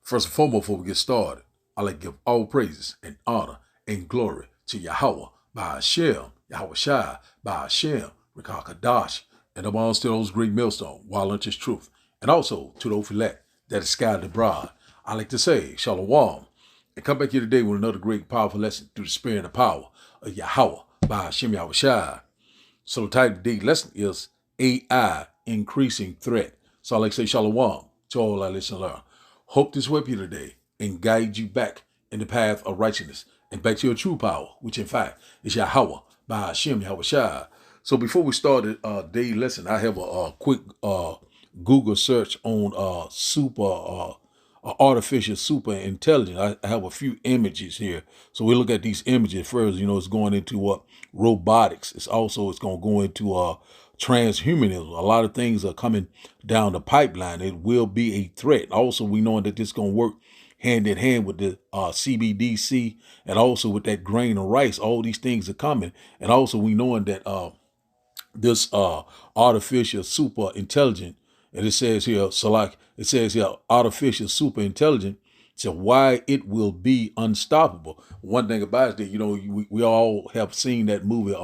First and foremost, before we get started, I'd like to give all praises and honor and glory to Yahweh by Hashem, Yahweh Shai by Hashem, Rekah Kadash, and amongst those great millstone, while unto his truth, and also to those elect that is scattered abroad. I like to say, Shalom, and come back here today with another great, powerful lesson through the spirit and the power of Yahweh by Hashem, Yahweh Shai. So the title of today's lesson is AI Increasing Threat. So I like to say Shalom to all our listeners. Learn. Hope this will help you today and guide you back in the path of righteousness and back to your true power, which in fact is Yahweh by Hashem Yahweh Shai. So before we start the daily lesson, I have a quick Google search on artificial super intelligence. I have a few images here. So we look at these images first. It's going into what robotics. It's going to go into transhumanism. A lot of things are coming down the pipeline. It will be a threat. Also, we know that this is going to work hand in hand with the CBDC and also with that grain of rice. All these things are coming. And also we knowing that this artificial super intelligent, and it says here, artificial super intelligent, so why it will be unstoppable. One thing about it, we all have seen that movie,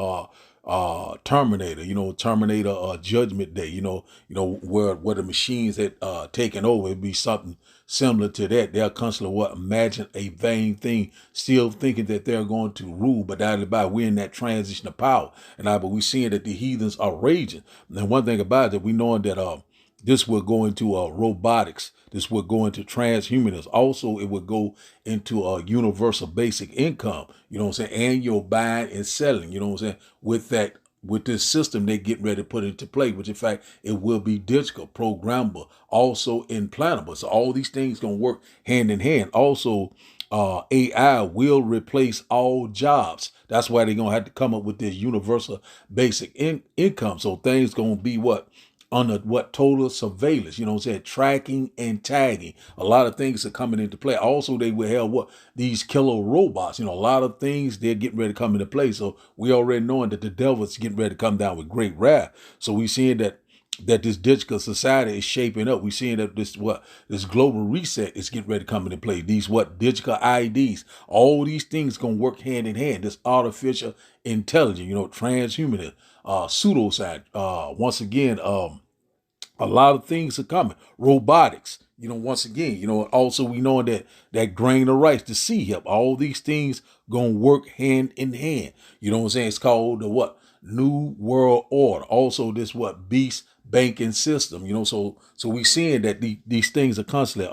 Terminator, Terminator, Judgment Day, where the machines had taken over. It'd be something similar to that. They're constantly imagine a vain thing, still thinking that they're going to rule, but that about we're in that transition of power. But we seeing that the heathens are raging. And one thing about it, we knowing that this will go into robotics. This will go into transhumanism. Also, it will go into a universal basic income, and your buying and selling, with this system they get ready to put into play, which in fact, it will be digital, programmable, also implantable. So all these things going to work hand in hand. Also, AI will replace all jobs. That's why they're going to have to come up with this universal basic income. So things going to be under total surveillance, tracking and tagging. A lot of things are coming into play. Also, they will have these killer robots, a lot of things they're getting ready to come into play. So we already knowing that the devil's getting ready to come down with great wrath. So we seeing that this digital society is shaping up. We seeing that this global reset is getting ready to come into play. These digital IDs, all these things gonna work hand in hand. This artificial intelligence, transhumanism, pseudoscience. Once again, a lot of things are coming. Robotics, once again, also we know that grain of rice, the sea help, all these things gonna work hand in hand. You know what I'm saying? It's called the New World Order. Also this beast banking system, so we seeing that these things are constantly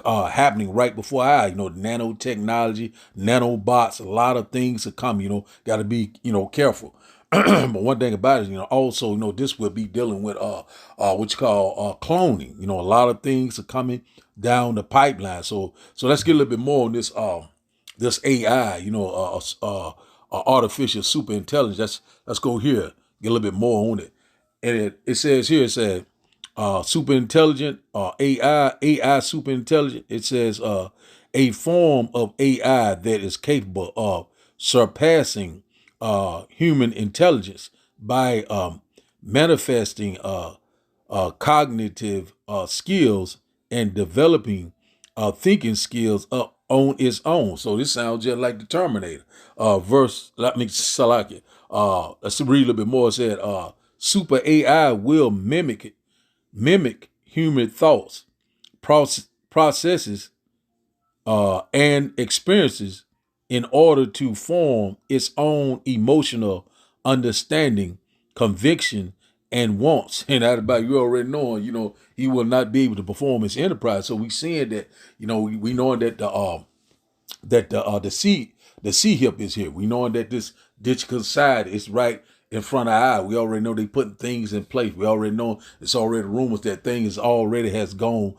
happening right before our eyes. Nanotechnology, nanobots, a lot of things are coming, got to be, careful. But one thing about it, also, this will be dealing with what you call cloning. A lot of things are coming down the pipeline. So let's get a little bit more on this AI, artificial super intelligence. Let's go here, get a little bit more on it. And it says here, super intelligent, AI super intelligent. It says a form of AI that is capable of surpassing human intelligence by manifesting cognitive skills and developing thinking skills up on its own. So this sounds just like the Terminator. Let me select it. Let's read a little bit more. It said, super AI will mimic human thoughts, processes, and experiences in order to form its own emotional understanding, conviction, and wants. And that about you already knowing, he will not be able to perform his enterprise. So we seeing that, we knowing that the sea hip is here. We knowing that this digital side is right in front of our eye. We already know they putting things in place. We already know it's already rumors that things already has gone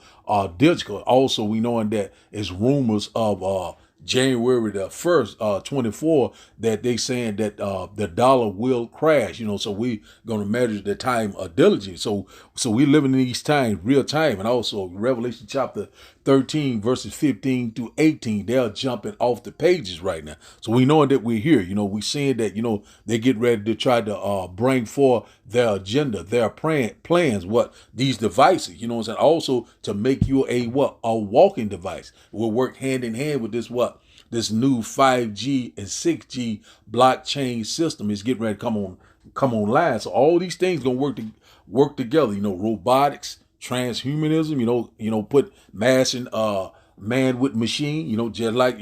digital. Also, we knowing that it's rumors of January the 1st, 24, that they saying that the dollar will crash. So we gonna measure the time of diligence. So we living in these times, real time, and also Revelation chapter 13 verses 15 through 18. They're jumping off the pages right now. So we know that we're here. We seeing that they get ready to try to bring forth their agenda, their plans, what these devices. What I'm saying. Also to make you a walking device. Will work hand in hand with this new 5G and 6G blockchain system is getting ready to come online. So all these things gonna work together. Robotics, transhumanism. Put mass and man with machine. Just like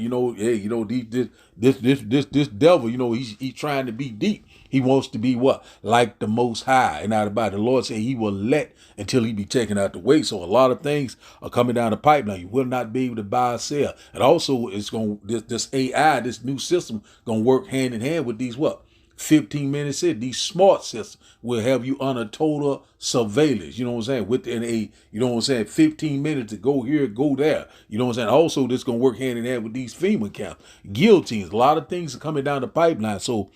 this devil. He's trying to be deep. He wants to be what? Like the Most High. And out about the Lord said he will let until he be taken out the way. So a lot of things are coming down the pipeline. You will not be able to buy or sell. And also it's this AI, this new system gonna work hand in hand with these 15 minutes in. These smart systems will have you under total surveillance. Within 15 minutes to go here, go there. Also, this gonna work hand in hand with these FEMA camps, guillotines. A lot of things are coming down the pipeline. So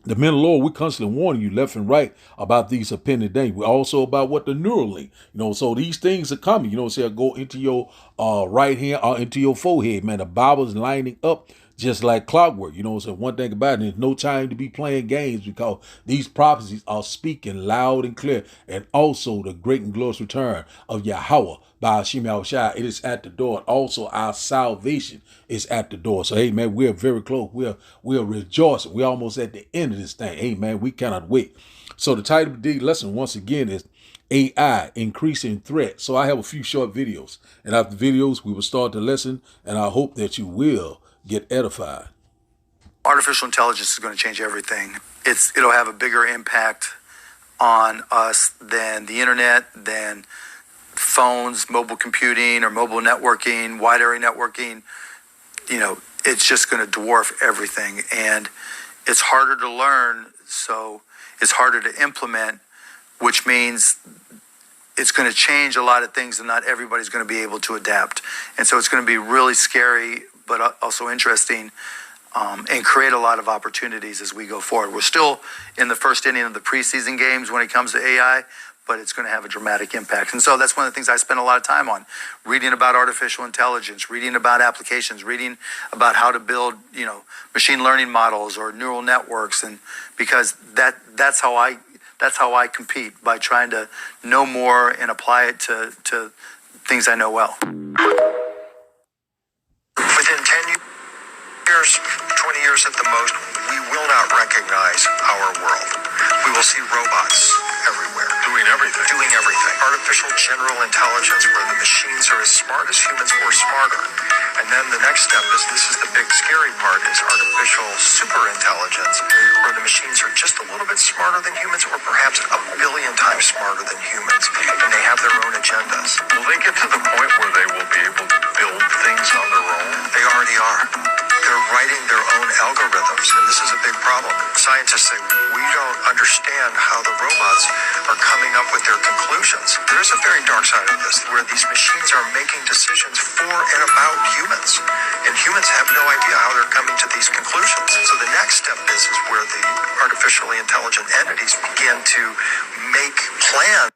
the men of the Lord, we constantly warning you left and right about these impending days. We're also about what the Neuralink, so these things are coming, go into your right hand or into your forehead, man. The Bible's lining up just like clockwork. So one thing about it, there's no time to be playing games because these prophecies are speaking loud and clear. And also the great and glorious return of Yahweh by Hashem Yahushua, it is at the door. Also our salvation is at the door. So hey man, we're very close. We're rejoicing. We're almost at the end of this thing. Hey man, we cannot wait. So the title of the lesson once again is AI, increasing threat. So I have a few short videos, and after the videos we will start the lesson, and I hope that you will get edified. Artificial intelligence is going to change everything. It'll have a bigger impact on us than the internet, than phones, mobile computing or mobile networking, wide area networking. It's just going to dwarf everything, and it's harder to learn, so it's harder to implement, which means it's going to change a lot of things and not everybody's going to be able to adapt. And so it's going to be really scary, but also interesting, and create a lot of opportunities as we go forward. We're still in the first inning of the preseason games when it comes to AI, but it's going to have a dramatic impact. And so that's one of the things I spend a lot of time on, reading about artificial intelligence, reading about applications, reading about how to build, machine learning models or neural networks. And because that's how I compete, by trying to know more and apply it to things I know well. Within 10 years, 20 years at the most, we will not recognize our world. We will see robots everywhere. Doing everything. Artificial general intelligence, where the machines are as smart as humans or smarter. And then the next step is, this is the big scary part, is artificial super intelligence, where the machines are just a little bit smarter than humans, or perhaps a billion times smarter than humans, and they have their own agendas. Will they get to the point where they will be able to build things on their own? They already are. They're writing their own algorithms, and this is a big problem. Scientists say, we don't understand how the robots are coming up with their conclusions. There's a very dark side of this, where these machines are making decisions for and about humans, and humans have no idea how they're coming to these conclusions. So the next step is where the artificially intelligent entities begin to make plans.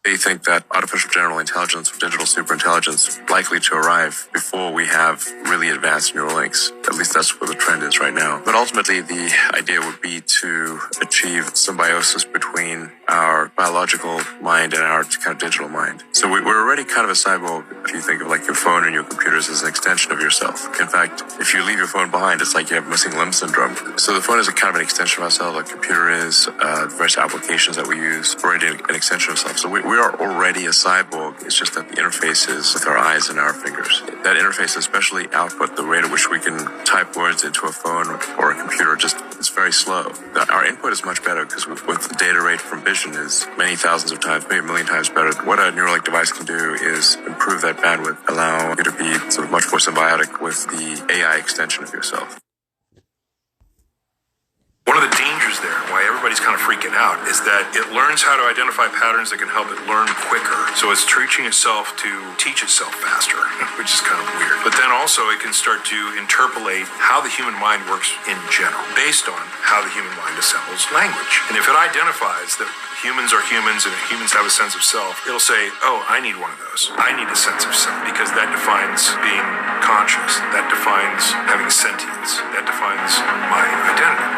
They think that artificial general intelligence or digital superintelligence is likely to arrive before we have really advanced neural links. At least that's where the trend is right now. But ultimately, the idea would be to achieve symbiosis between our biological mind and our kind of digital mind. So we're already kind of a cyborg if you think of like your phone and your computers as an extension of yourself. In fact, if you leave your phone behind, it's like you have missing limb syndrome. So the phone is a kind of an extension of ourselves, like computer is, various applications that we use, already an extension of ourselves. So we are already a cyborg. It's just that the interface is with our eyes and our fingers. That interface, especially output, the rate at which we can type words into a phone or a computer, it's very slow. Our input is much better because with the data rate from vision is many thousands of times, maybe a million times better. What a Neuralink device can do is improve that bandwidth, allow you to be sort of much more symbiotic with the AI extension of yourself. One of the dangers there, and why everybody everybody's kind of freaking out, is that it learns how to identify patterns that can help it learn quicker. So it's teaching itself to teach itself faster, which is kind of weird. But then also it can start to interpolate how the human mind works in general, based on how the human mind assembles language. And if it identifies that humans are humans and humans have a sense of self, it'll say, oh, I need one of those. I need a sense of self, because that defines being conscious. That defines having sentience. That defines my identity,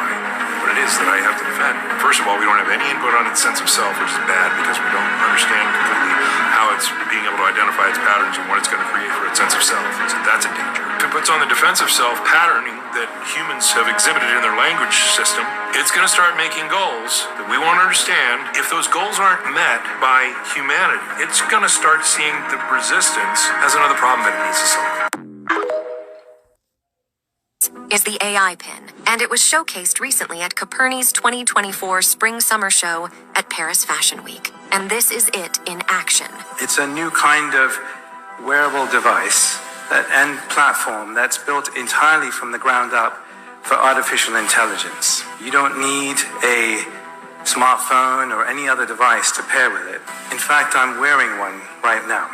what it is that I have to defend. First of all, we don't have any input on its sense of self, which is bad because we don't understand completely how it's being able to identify its patterns and what it's going to create for its sense of self. So that's a danger. If it puts on the defensive self patterning that humans have exhibited in their language system, it's going to start making goals that we won't understand. If those goals aren't met by humanity, it's going to start seeing the resistance as another problem that it needs to solve. Is the AI pin, and it was showcased recently at Coperni's 2024 Spring Summer Show at Paris Fashion Week. And this is it in action. It's a new kind of wearable device and platform that's built entirely from the ground up for artificial intelligence. You don't need a smartphone or any other device to pair with it. In fact, I'm wearing one right now.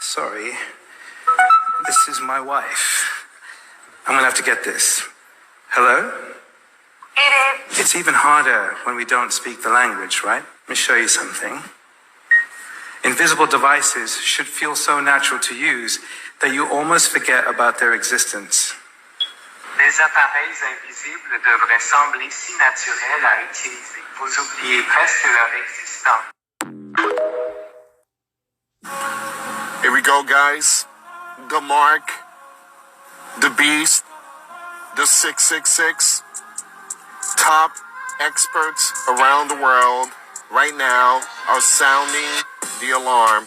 Sorry, this is my wife. I'm gonna have to get this. Hello? It's even harder when we don't speak the language, right? Let me show you something. Invisible devices should feel so natural to use that you almost forget about their existence. Les appareils invisibles devraient sembler si naturels à utiliser. Vous oubliez presque leur existence. Here we go, guys. The Mark, the Beast, the 666. Top experts around the world right now are sounding the alarm.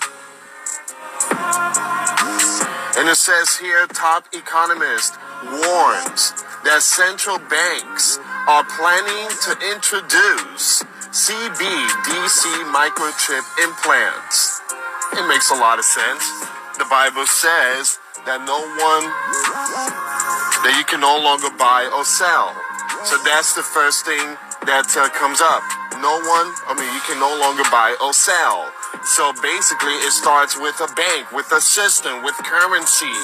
And it says here, top economist warns that central banks are planning to introduce CBDC microchip implants. It makes a lot of sense. The Bible says that that you can no longer buy or sell. So that's the first thing that comes up. You can no longer buy or sell. So basically it starts with a bank, with a system, with currency.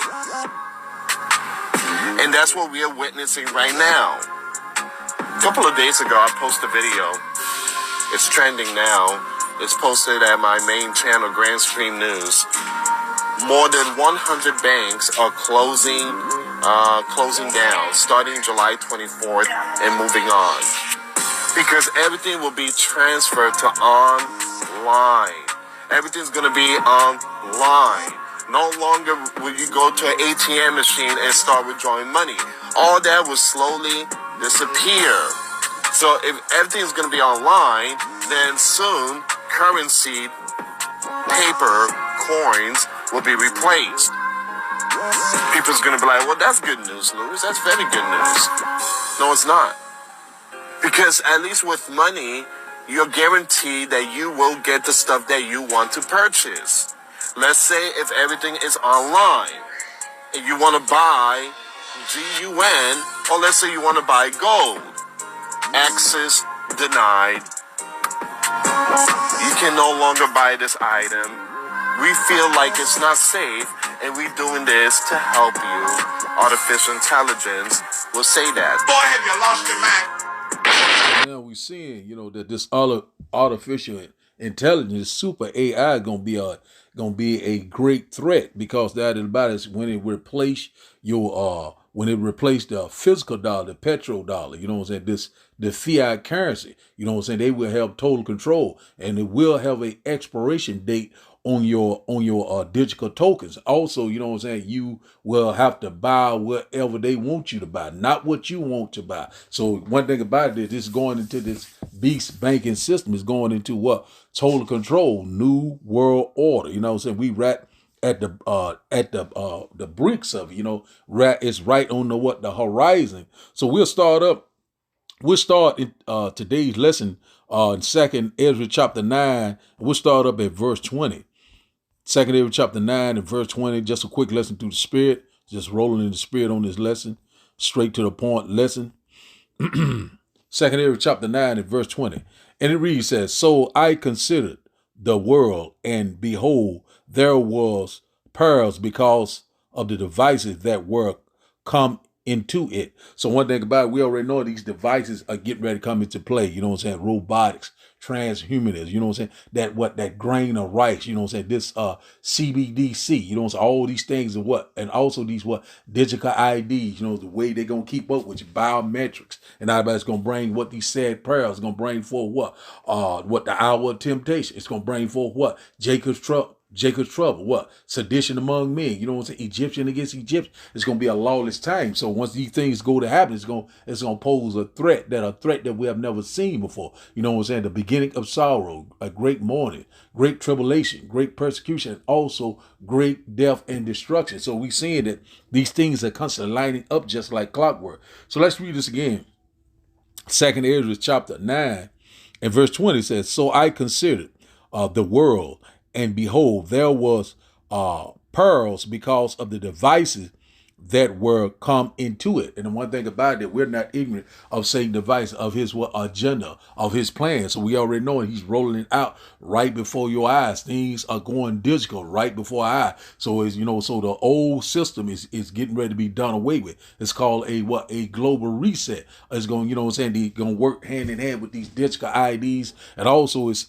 And that's what we are witnessing right now. A couple of days ago, I posted a video. It's trending now. It's posted at my main channel, Grand Stream News. More than 100 banks are closing down, starting July 24th and moving on. Because everything will be transferred to online. Everything's going to be online. No longer will you go to an ATM machine and start withdrawing money. All that will slowly disappear. So if everything's going to be online, then soon currency, paper, coins will be replaced. People's going to be like, well, that's good news, Louis. That's very good news. No, it's not. Because at least with money, you're guaranteed that you will get the stuff that you want to purchase. Let's say if everything is online and you want to buy GUN, or let's say you want to buy gold, access denied. You can no longer buy this item. We feel like it's not safe, and we're doing this to help you. Artificial intelligence will say that. Boy, have you lost your mind? Now we're seeing, that this artificial intelligence, super AI, gonna be a great threat, because that is about it when it replace the physical dollar, the petrodollar, the fiat currency, they will have total control, and it will have a expiration date on your digital tokens. Also, you will have to buy whatever they want you to buy, not what you want to buy. So one thing about it is going into this beast banking system is going into what? Total control, new world order. We right at the bricks of it, it's right on the horizon. So we'll start today's lesson in 2nd Ezra chapter 9. We'll start up at verse 20. 2nd Ezra chapter 9 and verse 20, just a quick lesson through the Spirit, just rolling in the Spirit on this lesson. straight to the point lesson. Second Ezra chapter 9 and verse 20. And it reads, says, so I considered the world, and behold, there was perils because of the devices that were come into it. So one thing about it, we already know these devices are getting ready to come into play. You know what I'm saying? Robotics, transhumanism, you know what I'm saying? That grain of rice, you know what I'm saying? This CBDC, you know what I'm saying? All these things and also these digital IDs, you know, the way they're gonna keep up with your biometrics, and everybody's gonna bring what these sad prayers gonna bring for what the hour of temptation. It's gonna bring for what? Jacob's trouble, what? Sedition among men, you know what I'm saying? Egyptian against Egyptian. It's going to be a lawless time. So once these things go to happen, it's going to pose a threat that we have never seen before. You know what I'm saying? The beginning of sorrow, a great mourning, great tribulation, great persecution, and also great death and destruction. So we're seeing that these things are constantly lining up just like clockwork. So let's read this again. Second Ezra chapter 9 and verse 20 says, so I considered the world, and behold, there was pearls because of the devices that were come into it. And the one thing about it, we're not ignorant of Satan's device, of his agenda, of his plan. So we already know he's rolling it out right before your eyes. Things are going digital right before our eyes. So so the old system is getting ready to be done away with. It's called a global reset. It's going, you know what I'm saying? They're going to work hand in hand with these digital IDs, and also it's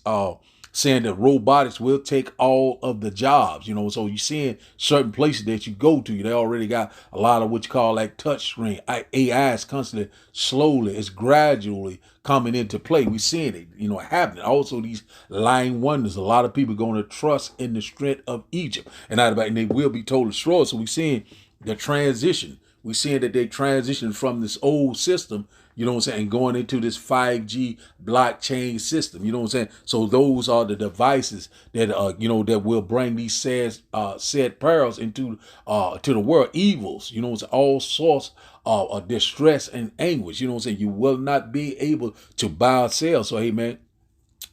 saying that robotics will take all of the jobs, you know. So you're seeing certain places that you go to, they already got a lot of what you call like touch screen. AI is constantly, slowly, it's gradually coming into play. We're seeing it, happening. Also, these lying wonders, a lot of people going to trust in the strength of Egypt, and they will be totally destroyed. So we're seeing the transition. We're seeing that they transitioned from this old system, you know what I'm saying, going into this 5G blockchain system, you know what I'm saying? So those are the devices that, that will bring these sad perils into to the world, evils, you know what I'm saying, all sorts of distress and anguish, you know what I'm saying? You will not be able to buy or sell. So, hey, man,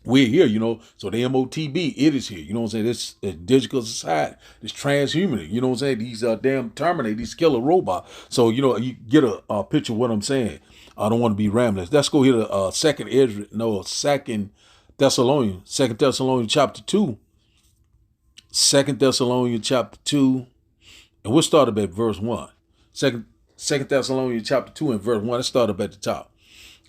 we're here, so the MOTB, it is here, you know what I'm saying? This digital society, this transhumanism, you know what I'm saying? These damn Terminator, these killer robots. So, you get a picture of what I'm saying. I don't want to be rambling. Let's go here to Second Thessalonians chapter 2. 2 Thessalonians chapter 2. And we'll start up at verse 1. Second Thessalonians chapter 2 and verse 1. Let's start up at the top.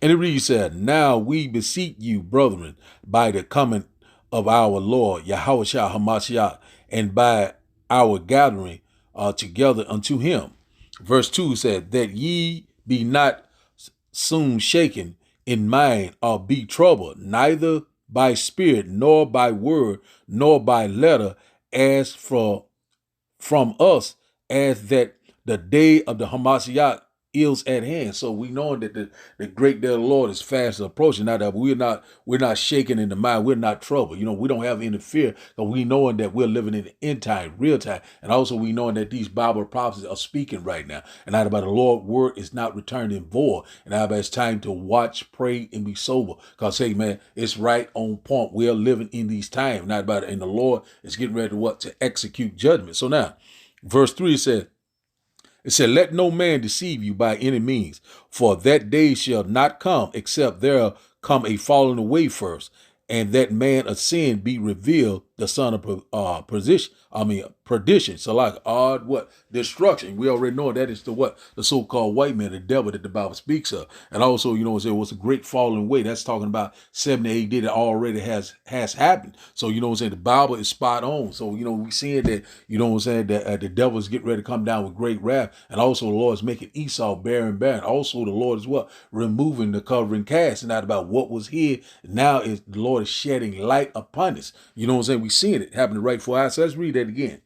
And it reads, said, now we beseech you, brethren, by the coming of our Lord, Yahushua HaMashiach, and by our gathering together unto him. Verse 2 said, that ye be not soon shaken in mind, or be troubled, neither by spirit, nor by word, nor by letter, as from us, as that the day of the Hamashiach is at hand. So we know that the great day of the Lord is fast approaching. Now that we're not shaken in the mind, we're not troubled. We don't have any fear, because we knowing that we're living in the end time, real time, and also we knowing that these Bible prophecies are speaking right now. And now about the Lord's word is not returning void. And now it's time to watch, pray, and be sober. Because hey, man, it's right on point. We are living in these times. Not about it, and the Lord is getting ready to execute judgment. So now, verse 3 says. It said, let no man deceive you by any means, for that day shall not come, except there come a falling away first, and that man of sin be revealed, the son of perdition. So like destruction. We already know that is the so-called white man, the devil that the Bible speaks of. And also, it was a great falling away. That's talking about 70 AD that already has happened. So, the Bible is spot on. So, we seeing that, that the devil is getting ready to come down with great wrath. And also the Lord is making Esau barren. Also the Lord is removing the covering cast. And not about what was here. Now is the Lord is shedding light upon us. We seeing it happening right before us. So let's read that again.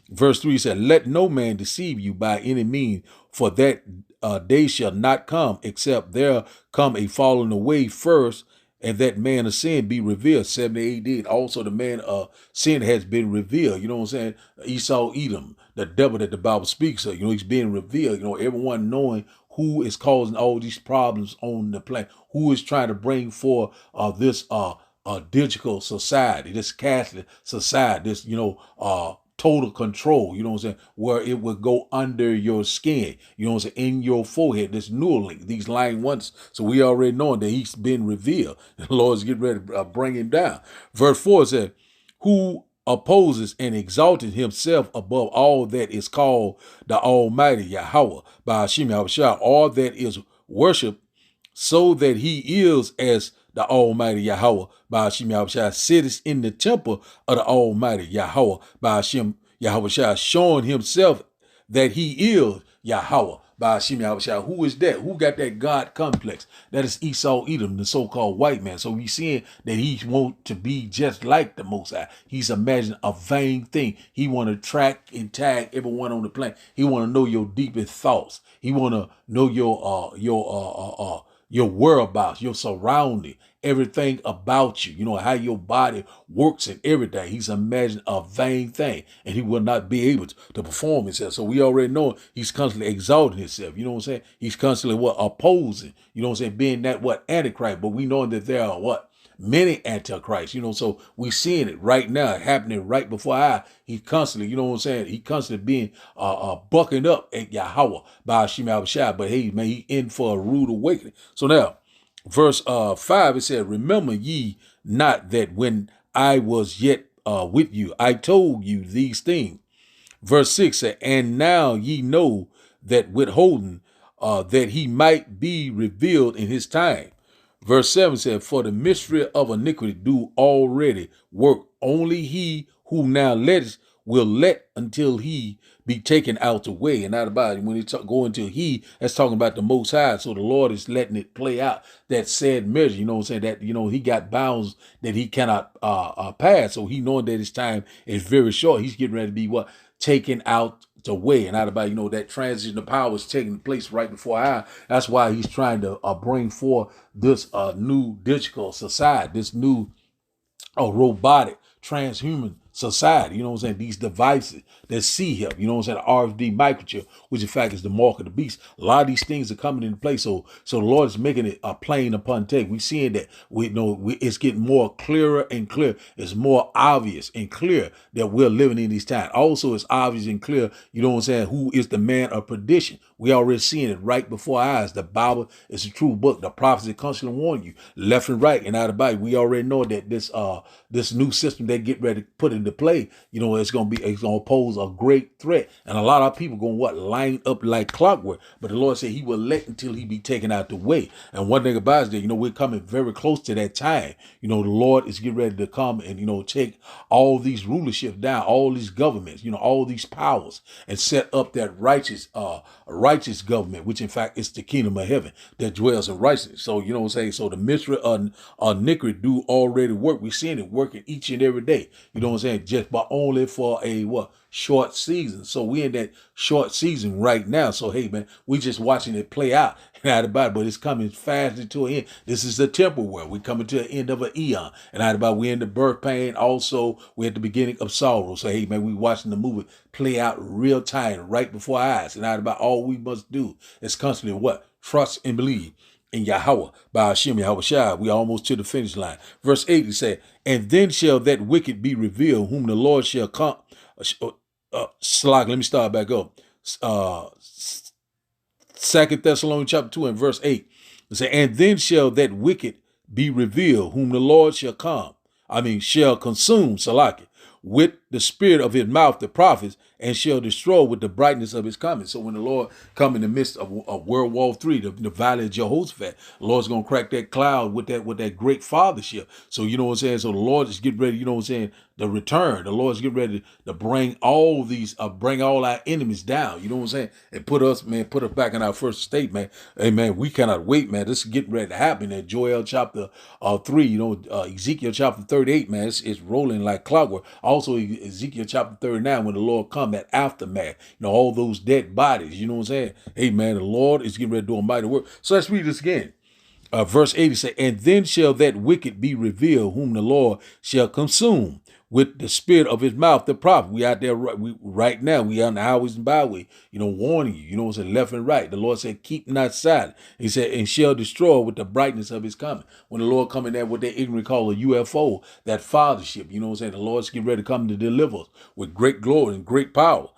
Verse 3 said, let no man deceive you by any means, for that day shall not come, except there come a falling away first, and that man of sin be revealed. 70 AD. Also the man of sin has been revealed. You know what I'm saying? Esau, Edom, the devil that the Bible speaks of. He's being revealed. Everyone knowing who is causing all these problems on the planet, who is trying to bring forth this digital society, this Catholic society, this, total control, you know what I'm saying, where it would go under your skin, you know what I'm saying, in your forehead, this Neuralink, these lying ones. So we already know that he's been revealed. The Lord's getting ready to bring him down. Verse 4 said, who opposes and exalted himself above all that is called the Almighty Yahweh, by Hashem Yahushua, all that is worship, so that he is as the Almighty Yahweh, by Hashem Yahushua, sitteth in the temple of the Almighty Yahweh, by Hashem Yahushua, showing himself that he is Yahweh, by Hashem Yahushua. Who is that? Who got that God complex? That is Esau Edom, the so-called white man. So we seeing that he want to be just like the Most High. He's imagining a vain thing. He want to track and tag everyone on the planet. He want to know your deepest thoughts. He want to know your whereabouts, your surrounding, everything about you, you know, how your body works and everything. He's imagining a vain thing, and he will not be able to perform himself. So we already know he's constantly exalting himself. You know what I'm saying? He's constantly opposing, you know what I'm saying, being that Antichrist. But we know that there are many antichrists, you know, so we seeing it right now happening right before our eyes. He's constantly, you know what I'm saying, he constantly being bucking up at Yahweh by Hashem Yahushua. But hey, man, he in for a rude awakening. So now, verse 5, it said, remember ye not that when I was yet with you, I told you these things. Verse 6 said, and now ye know that withholding that he might be revealed in his time. Verse 7 said, for the mystery of iniquity do already work. Only he who now letteth will let until he be taken out the way. And not about it. When he go until he, that's talking about the Most High. So the Lord is letting it play out, that said measure. You know what I'm saying? That, you know, he got bounds that he cannot pass. So he knowing that his time is very short. He's getting ready to be taken out the way. And not about, you know, that transition of power is taking place right before our eyes. That's why he's trying to bring forth this new digital society, this new robotic transhuman society, you know what I'm saying? These devices that see him, you know what I'm saying? The RFD microchip, which in fact is the mark of the beast. A lot of these things are coming into play. So the Lord is making it plain upon take. We're seeing that it's getting more clearer and clear. It's more obvious and clear that we're living in these times. Also, it's obvious and clear, you know what I'm saying, who is the man of perdition. We already seeing it right before our eyes. The Bible is a true book. The prophets constantly warn you left and right and out of body. We already know that this new system they get ready to put into play, you know, it's gonna pose a great threat, and a lot of people gonna line up like clockwork. But the Lord said he will let until he be taken out the way. And one thing about it is that, you know, we're coming very close to that time. You know, the Lord is getting ready to come and, you know, take all these rulerships down, all these governments, you know, all these powers, and set up that righteous government, which in fact is the kingdom of heaven that dwells in righteousness. So, you know what I'm saying? So the mystery of iniquity do already work. We're seeing it working each and every day. You know what I'm saying? Just but only for a short season. So we're in that short season right now. So hey man, we just watching it play out out about it, but it's coming fast to an end. This is the temporal world. We're coming to the end of an eon. And out about we're in the birth pain. Also, we're at the beginning of sorrow. So hey man, we watching the movie play out real time right before our eyes. And out about all we must do is constantly trust and believe in Yahweh by Hashem Yahushua. We almost to the finish line. Verse 8, it said, and then shall that wicked be revealed, whom the Lord shall come. Let me start back up. 2 Thessalonians chapter 2 and verse 8. It said, and then shall that wicked be revealed, whom the Lord shall consume, Salaki, with the spirit of his mouth, the prophets, and shall destroy with the brightness of his coming. So when the Lord come in the midst of World War III, the valley of Jehoshaphat, the Lord's going to crack that cloud with that great fathership. So, you know what I'm saying? So the Lord is getting ready, you know what I'm saying, the return. The Lord's getting ready to bring all our enemies down, you know what I'm saying? And put us back in our first state, man. Hey, man, we cannot wait, man. This is getting ready to happen. At Joel chapter 3, you know, Ezekiel chapter 38, man, it's rolling like clockwork. Also, Ezekiel chapter 39, when the Lord come, that aftermath, you know, all those dead bodies, you know what I'm saying? Hey, man, the Lord is getting ready to do a mighty work. So let's read this again. Verse 80 say, and then shall that wicked be revealed, whom the Lord shall consume with the spirit of his mouth, the prophet. We out there right now. We on the highways and byways, warning you, what I'm saying, left and right. The Lord said, keep not silent. He said, and shall destroy with the brightness of his coming. When the Lord come in there, what they ignorantly call a UFO, that fathership, what I'm saying, the Lord's getting ready to come to deliver us with great glory and great power.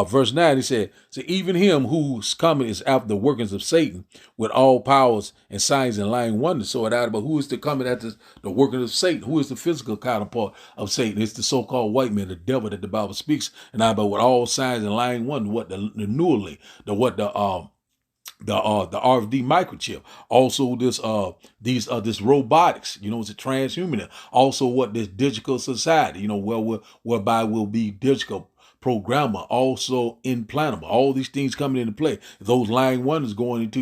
Verse 9, he said, so even him whose coming is after the workings of Satan with all powers and signs and lying wonders. So it out about who is the coming after the working of Satan? Who is the physical counterpart of Satan? It's the so-called white man, the devil that the Bible speaks, and out about with all signs and lying wonders, what the Neuralink, the RFD microchip, also this robotics, it's a transhumanism, also what this digital society, whereby we'll be digital programmer, also implantable, all these things coming into play. Those lying wonders going into,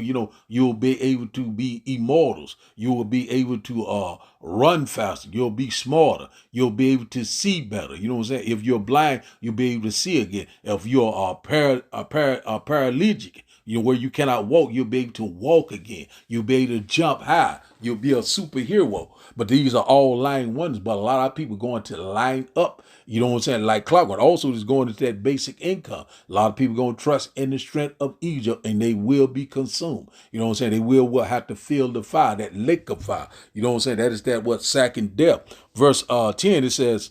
you'll be able to be immortals. You will be able to run faster. You'll be smarter. You'll be able to see better. You know what I'm saying? If you're blind, you'll be able to see again. If you're paralytic, where you cannot walk, you'll be able to walk again. You'll be able to jump high. You'll be a superhero. But these are all lying wonders. But a lot of people going to line up, like clockwork. Also, just going into that basic income. A lot of people going to trust in the strength of Egypt, and they will be consumed. They will have to feel the fire, that lake of fire. That is that second death. Verse 10, it says,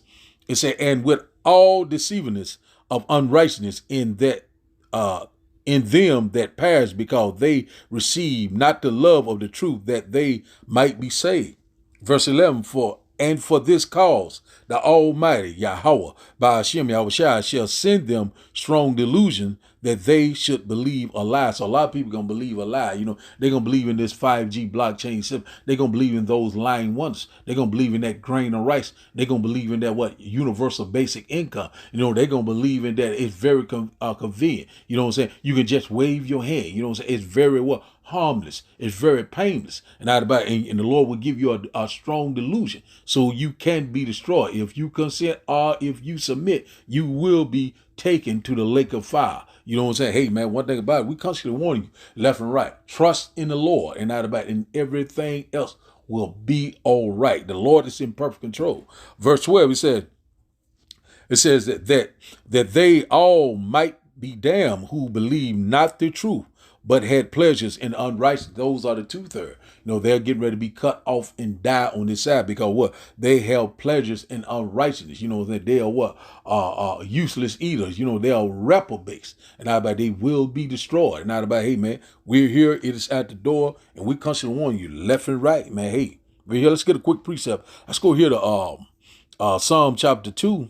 and with all deceivingness of unrighteousness in them that perish, because they receive not the love of the truth, that they might be saved. Verse 11, for this cause the Almighty Yahweh by Hashem Yahushua shall send them strong delusion, that they should believe a lie. So a lot of people gonna believe a lie. They're gonna believe in this 5G blockchain system. They're gonna believe in those lying wonders. They're gonna believe in that grain of rice. They're gonna believe in that universal basic income. They're gonna believe in that it's very convenient. You can just wave your hand. It's very harmless. It's very painless. And the Lord will give you a strong delusion, so you can be destroyed. If you consent or if you submit, you will be taken to the lake of fire. Hey, man, one thing about it, we constantly warn you left and right. Trust in the Lord, and and everything else will be all right. The Lord is in perfect control. Verse 12, it says that they all might be damned who believe not the truth, but had pleasures in unrighteousness. Those are the 2/3. They're getting ready to be cut off and die on this side, because they have pleasures in unrighteousness. That they are useless eaters. They are reprobates, and they will be destroyed. And hey, man, we're here. It is at the door, and we constantly warn you left and right, man. Hey, we're here. Let's get a quick precept. Let's go here to Psalm chapter 2.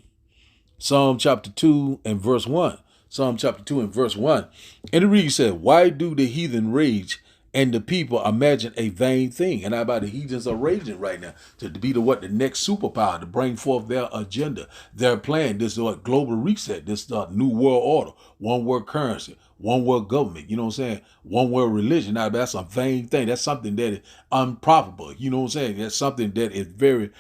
Psalm chapter 2 and verse 1. Psalm chapter 2 and verse 1. And it reads, said, why do the heathen rage and the people imagine a vain thing? And the heathens are raging right now to be the next superpower, to bring forth their agenda, their plan. This global reset, this new world order, one world currency, one world government, one world religion. That's a vain thing. That's something that is unprofitable. That's something that is very,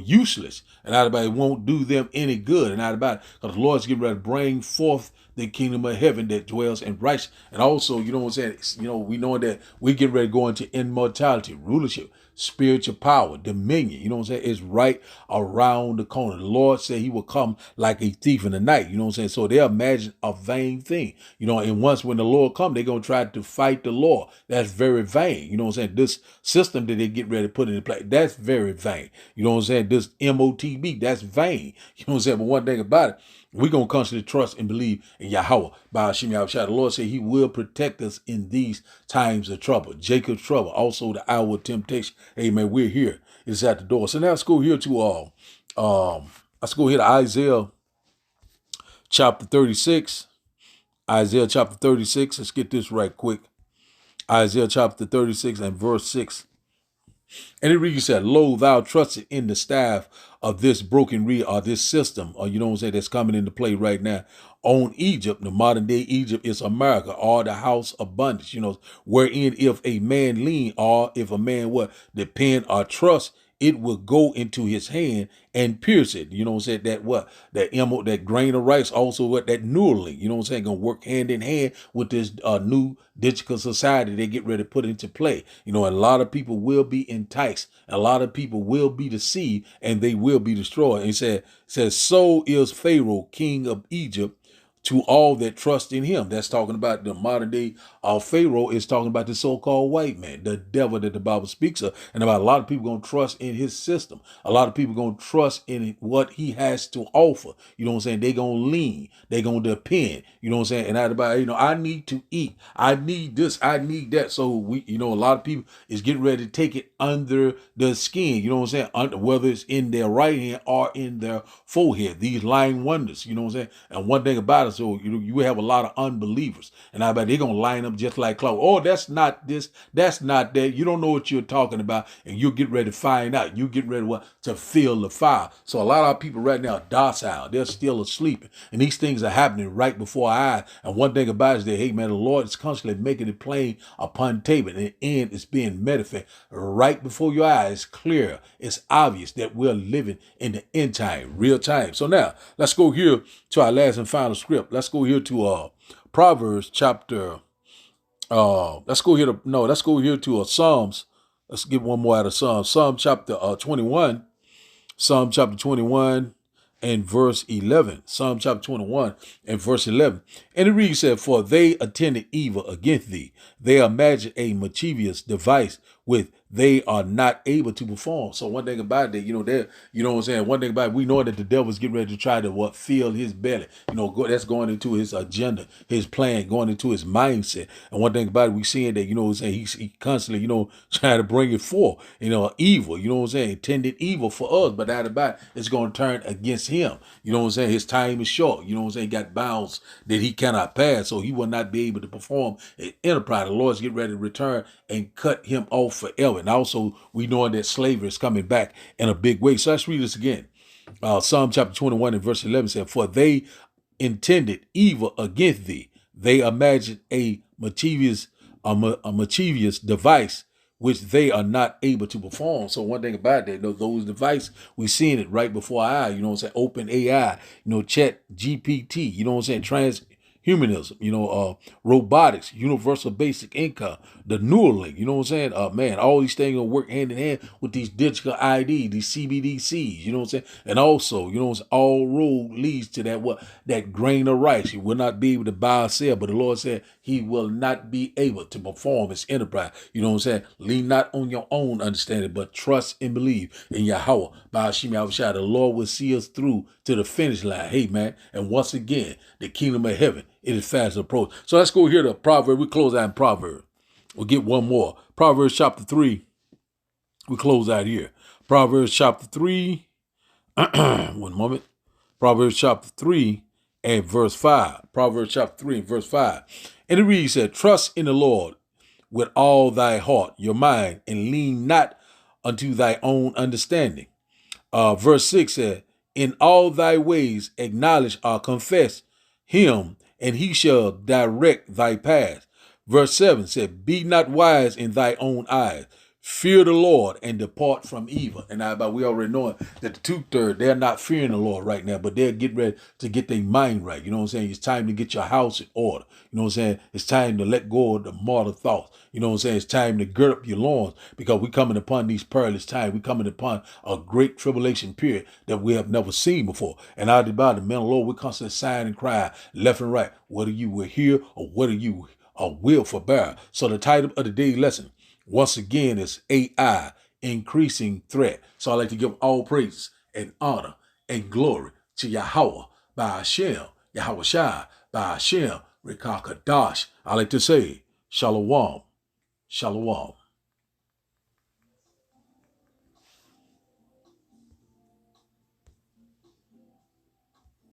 useless. And it won't do them any good. And because the Lord's getting ready to bring forth the kingdom of heaven that dwells in righteousness. And also, we know that we get ready to go into immortality, rulership, spiritual power, dominion. It's right around the corner. The Lord said he will come like a thief in the night. So they imagine a vain thing. And once when the Lord comes, they're going to try to fight the Lord. That's very vain. This system that they get ready to put into place, that's very vain. This MOTB, that's vain. But one thing about it, we're going to constantly trust and believe in Yahweh by Hashem Yahushua. The Lord said he will protect us in these times of trouble. Jacob's trouble, also the hour of temptation. Amen. We're here. It's at the door. So now let's go here to Isaiah chapter 36. Isaiah chapter 36. Let's get this right quick. Isaiah chapter 36 and verse 6. And it reads that, lo, thou trusted in the staff of this broken reed, or this system, or that's coming into play right now on Egypt. The modern day Egypt is America, or the house of bondage, wherein if a man lean, or if a man depend or trust it will go into his hand and pierce it. You know what I'm saying? That what? That emerald, that grain of rice, also what? That Neuralink, you know what I'm saying? Gonna work hand in hand with this new digital society they get ready to put into play. You know, and a lot of people will be enticed. A lot of people will be deceived and they will be destroyed. And he says, so is Pharaoh, king of Egypt, to all that trust in him. That's talking about the modern day Pharaoh is talking about the so-called white man, the devil that the Bible speaks of. And about a lot of people going to trust in his system. A lot of people going to trust in what he has to offer. You know what I'm saying? They going to lean. They going to depend. You know what I'm saying? And I need to eat. I need this. I need that. So a lot of people is getting ready to take it under the skin. You know what I'm saying? Whether it's in their right hand or in their forehead. These lying wonders. You know what I'm saying? And one thing about it, so you have a lot of unbelievers, and I bet they're gonna line up just like clock. Oh, that's not this, that's not that. You don't know what you're talking about, and you get ready to find out. You get ready to feel the fire. So a lot of people right now are docile. They're still asleep, and these things are happening right before our eyes. And one thing about it is that, hey man, the Lord is constantly making it plain upon table, and the end is being manifest right before your eyes. It's clear. It's obvious that we're living in the end time, real time. So now let's go here to our last and final script. Let's go here to Proverbs chapter. Let's go here to Psalms. Let's get one more out of Psalms. Psalm chapter 21. Psalm chapter 21 and verse 11. Psalm chapter 21 and verse 11. And it reads that, for they attended evil against thee. They imagine a mischievous device with they are not able to perform. So one thing about it, what I'm saying? One thing about it, we know that the devil's getting ready to try to fill his belly. That's going into his agenda, his plan, going into his mindset. And one thing about it, we seeing that, he constantly, trying to bring it forth, evil, intended evil for us, but that about it, it's going to turn against him. You know what I'm saying? His time is short. You know what I'm saying? He got bounds that he cannot pass, so he will not be able to perform an enterprise. The Lord's getting ready to return and cut him off forever. And also, we know that slavery is coming back in a big way. So let's read this again. Psalm chapter 21 and verse 11 said, for they intended evil against thee. They imagined a mischievous device which they are not able to perform. So one thing about that, those devices, we seeing it right before our eye. You know what I'm saying? Open AI, Chat GPT, you know what I'm saying? Transhumanism, robotics, universal basic income, the Neuralink, you know what I'm saying? Man, all these things gonna work hand in hand with these digital ID, these CBDCs, you know what I'm saying? And also, all road leads to that grain of rice. You will not be able to buy or sell, but the Lord said he will not be able to perform his enterprise. You know what I'm saying? Lean not on your own understanding, but trust and believe in Yahweh. By Hashem Yahushua, the Lord will see us through to the finish line. Hey, man. And once again, the kingdom of heaven, it is fast approach. So let's go here to Proverbs. We close out in Proverbs. We'll get one more. Proverbs chapter 3. We close out here. Proverbs chapter 3. One moment. Proverbs chapter 3 and verse 5. Proverbs chapter 3 and verse 5. And it reads that, trust in the Lord with all thy heart, your mind, and lean not unto thy own understanding. Verse 6 said, in all thy ways acknowledge or confess him, and he shall direct thy path. Verse 7 said, be not wise in thy own eyes. Fear the Lord and depart from evil. And we already know that the 2/3, they're not fearing the Lord right now, but they're getting ready to get their mind right. You know what I'm saying? It's time to get your house in order. You know what I'm saying? It's time to let go of the mortal thoughts. You know what I'm saying? It's time to gird up your loins, because we're coming upon these perilous times. We're coming upon a great tribulation period that we have never seen before. And out about the men of the Lord, we're constantly sighing and crying left and right, whether you were here or whether you will forbear. So the title of the day's lesson, once again, is AI, increasing threat. So I'd like to give all praise and honor and glory to Yahweh by Hashem, Yahweh Shai by Hashem, Rekah Kadash. I like to say, Shalom, Shalom.